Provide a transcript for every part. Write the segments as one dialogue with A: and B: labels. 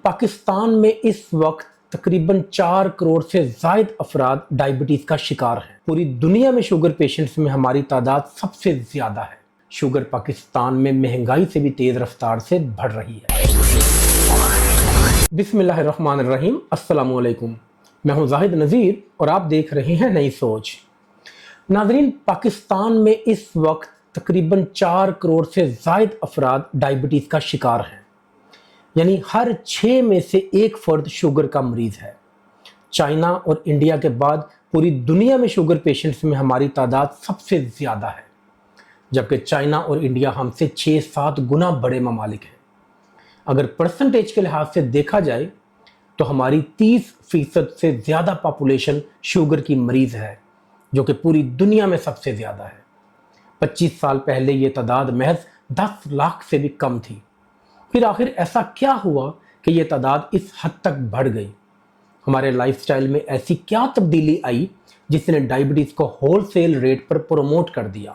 A: پاکستان میں اس وقت تقریباً 4 کروڑ سے زائد افراد ڈائبٹیز کا شکار ہیں۔ پوری دنیا میں شوگر پیشنٹس میں ہماری تعداد سب سے زیادہ ہے۔ شوگر پاکستان میں مہنگائی سے بھی تیز رفتار سے بڑھ رہی ہے۔ بسم اللہ الرحمن الرحیم۔ السلام علیکم، میں ہوں زاہد نذیر اور آپ دیکھ رہے ہیں نئی سوچ۔ ناظرین، پاکستان میں اس وقت تقریباً 4 کروڑ سے زائد افراد ڈائبٹیز کا شکار ہیں، یعنی ہر 6 میں سے ایک فرد شوگر کا مریض ہے۔ چائنا اور انڈیا کے بعد پوری دنیا میں شوگر پیشنٹس میں ہماری تعداد سب سے زیادہ ہے، جبکہ چائنا اور انڈیا ہم سے 6-7 گنا بڑے ممالک ہیں۔ اگر پرسنٹیج کے لحاظ سے دیکھا جائے تو ہماری 30% سے زیادہ پاپولیشن شوگر کی مریض ہے، جو کہ پوری دنیا میں سب سے زیادہ ہے۔ 25 سال پہلے یہ تعداد محض 10 لاکھ سے بھی کم تھی۔ پھر آخر ایسا کیا ہوا کہ یہ تعداد اس حد تک بڑھ گئی؟ ہمارے لائف سٹائل میں ایسی کیا تبدیلی آئی جس نے ڈائبٹیز کو ہول سیل ریٹ پر پروموٹ کر دیا؟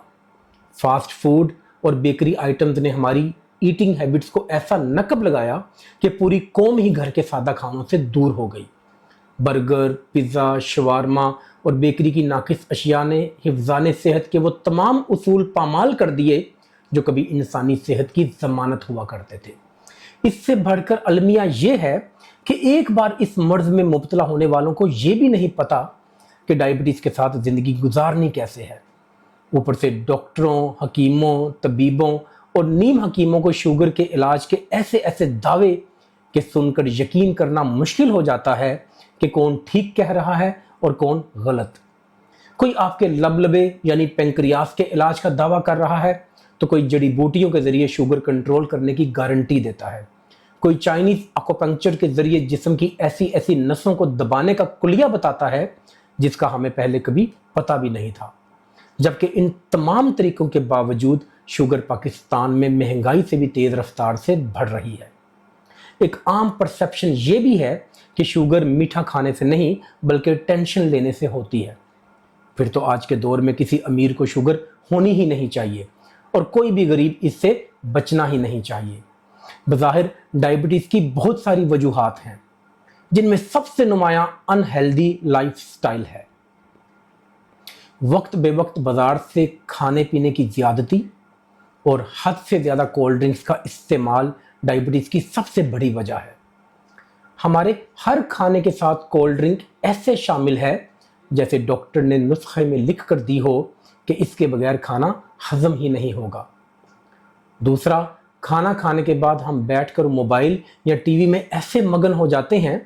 A: فاسٹ فوڈ اور بیکری آئٹمز نے ہماری ایٹنگ ہیبٹس کو ایسا نقب لگایا کہ پوری قوم ہی گھر کے سادہ کھانوں سے دور ہو گئی۔ برگر، پیزا، شوارما اور بیکری کی ناقص اشیاء نے حفظان صحت کے وہ تمام اصول پامال کر دیے جو کبھی انسانی صحت کی ضمانت ہوا کرتے تھے۔ اس سے بڑھ کر المیہ یہ ہے کہ ایک بار اس مرض میں مبتلا ہونے والوں کو یہ بھی نہیں پتا کہ ڈائبٹیز کے ساتھ زندگی گزارنی کیسے ہے۔ اوپر سے ڈاکٹروں، حکیموں، طبیبوں اور نیم حکیموں کو شوگر کے علاج کے ایسے دعوے کہ سن کر یقین کرنا مشکل ہو جاتا ہے کہ کون ٹھیک کہہ رہا ہے اور کون غلط۔ کوئی آپ کے لبلبے یعنی پینکریاس کے علاج کا دعویٰ کر رہا ہے تو کوئی جڑی بوٹیوں کے ذریعے شوگر کنٹرول کرنے کی گارنٹی دیتا ہے۔ کوئی چائنیز ایکوپنکچر کے ذریعے جسم کی ایسی نسوں کو دبانے کا کلیہ بتاتا ہے جس کا ہمیں پہلے کبھی پتہ بھی نہیں تھا۔ جبکہ ان تمام طریقوں کے باوجود شوگر پاکستان میں مہنگائی سے بھی تیز رفتار سے بڑھ رہی ہے۔ ایک عام پرسیپشن یہ بھی ہے کہ شوگر میٹھا کھانے سے نہیں بلکہ ٹینشن لینے سے ہوتی ہے۔ پھر تو آج کے دور میں کسی امیر کو شوگر ہونی ہی نہیں چاہیے اور کوئی بھی غریب اس سے بچنا ہی نہیں چاہیے۔ بظاہر ڈائبٹیز کی بہت ساری وجوہات ہیں، جن میں سب سے نمایاں انہیلدی لائف سٹائل ہے۔ وقت بے وقت بازار سے کھانے پینے کی زیادتی اور حد سے زیادہ کولڈ ڈرنکس کا استعمال ڈائبٹیز کی سب سے بڑی وجہ ہے۔ ہمارے ہر کھانے کے ساتھ کولڈ ڈرنک ایسے شامل ہے جیسے ڈاکٹر نے نسخے میں لکھ کر دی ہو کہ اس کے بغیر کھانا ہضم ہی نہیں ہوگا۔ دوسرا، کھانا کھانے کے بعد ہم بیٹھ کر موبائل یا ٹی وی میں ایسے مگن ہو جاتے ہیں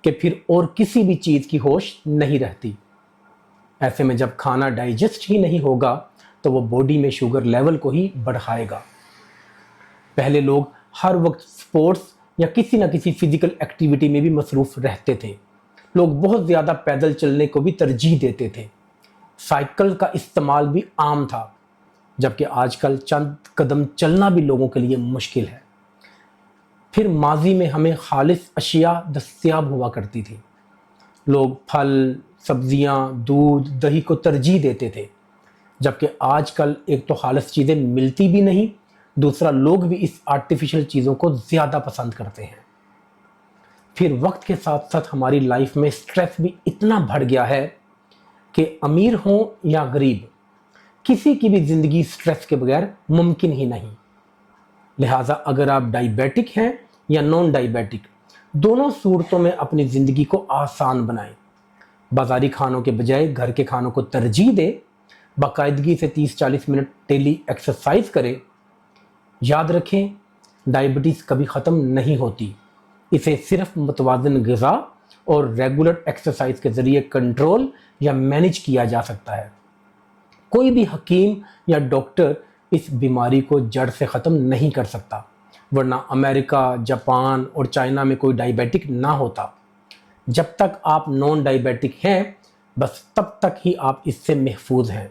A: کہ پھر اور کسی بھی چیز کی ہوش نہیں رہتی۔ ایسے میں جب کھانا ڈائجسٹ ہی نہیں ہوگا تو وہ باڈی میں شوگر لیول کو ہی بڑھائے گا۔ پہلے لوگ ہر وقت سپورٹس یا کسی نہ کسی فزیکل ایکٹیویٹی میں بھی مصروف رہتے تھے۔ لوگ بہت زیادہ پیدل چلنے کو بھی ترجیح دیتے تھے۔ سائیکل کا استعمال بھی عام تھا، جبکہ آج کل چند قدم چلنا بھی لوگوں کے لیے مشکل ہے۔ پھر ماضی میں ہمیں خالص اشیاء دستیاب ہوا کرتی تھی۔ لوگ پھل، سبزیاں، دودھ، دہی کو ترجیح دیتے تھے، جبکہ آج کل ایک تو خالص چیزیں ملتی بھی نہیں، دوسرا لوگ بھی اس آرٹیفیشل چیزوں کو زیادہ پسند کرتے ہیں۔ پھر وقت کے ساتھ ساتھ ہماری لائف میں سٹریس بھی اتنا بڑھ گیا ہے کہ امیر ہوں یا غریب، کسی کی بھی زندگی سٹریس کے بغیر ممکن ہی نہیں۔ لہٰذا اگر آپ ڈائیبیٹک ہیں یا نان ڈائیبیٹک، دونوں صورتوں میں اپنی زندگی کو آسان بنائیں۔ بازاری کھانوں کے بجائے گھر کے کھانوں کو ترجیح دیں، باقاعدگی سے 30-40 منٹ ڈیلی ایکسرسائز کریں۔ یاد رکھیں، ڈائبٹیز کبھی ختم نہیں ہوتی، اسے صرف متوازن غذا اور ریگولر ایکسرسائز کے ذریعے کنٹرول یا مینیج کیا جا سکتا ہے۔ کوئی بھی حکیم یا ڈاکٹر اس بیماری کو جڑ سے ختم نہیں کر سکتا، ورنہ امریکہ، جاپان اور چائنا میں کوئی ڈائیبیٹک نہ ہوتا۔ جب تک آپ نان ڈائیبیٹک ہیں، بس تب تک ہی آپ اس سے محفوظ ہیں۔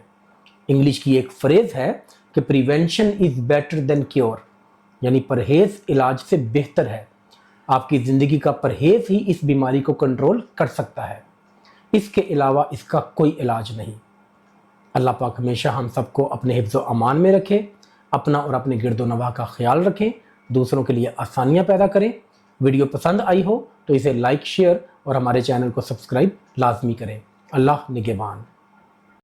A: انگلش کی ایک فریز ہے کہ prevention is better than cure, یعنی پرہیز علاج سے بہتر ہے۔ آپ کی زندگی کا پرہیز ہی اس بیماری کو کنٹرول کر سکتا ہے، اس کے علاوہ اس کا کوئی علاج نہیں۔ اللہ پاک ہمیشہ ہم سب کو اپنے حفظ و امان میں رکھے، اپنا اور اپنے گرد و نواح کا خیال رکھیں، دوسروں کے لیے آسانیاں پیدا کریں۔ ویڈیو پسند آئی ہو تو اسے لائک، شیئر اور ہمارے چینل کو سبسکرائب لازمی کریں۔ اللہ نگہبان۔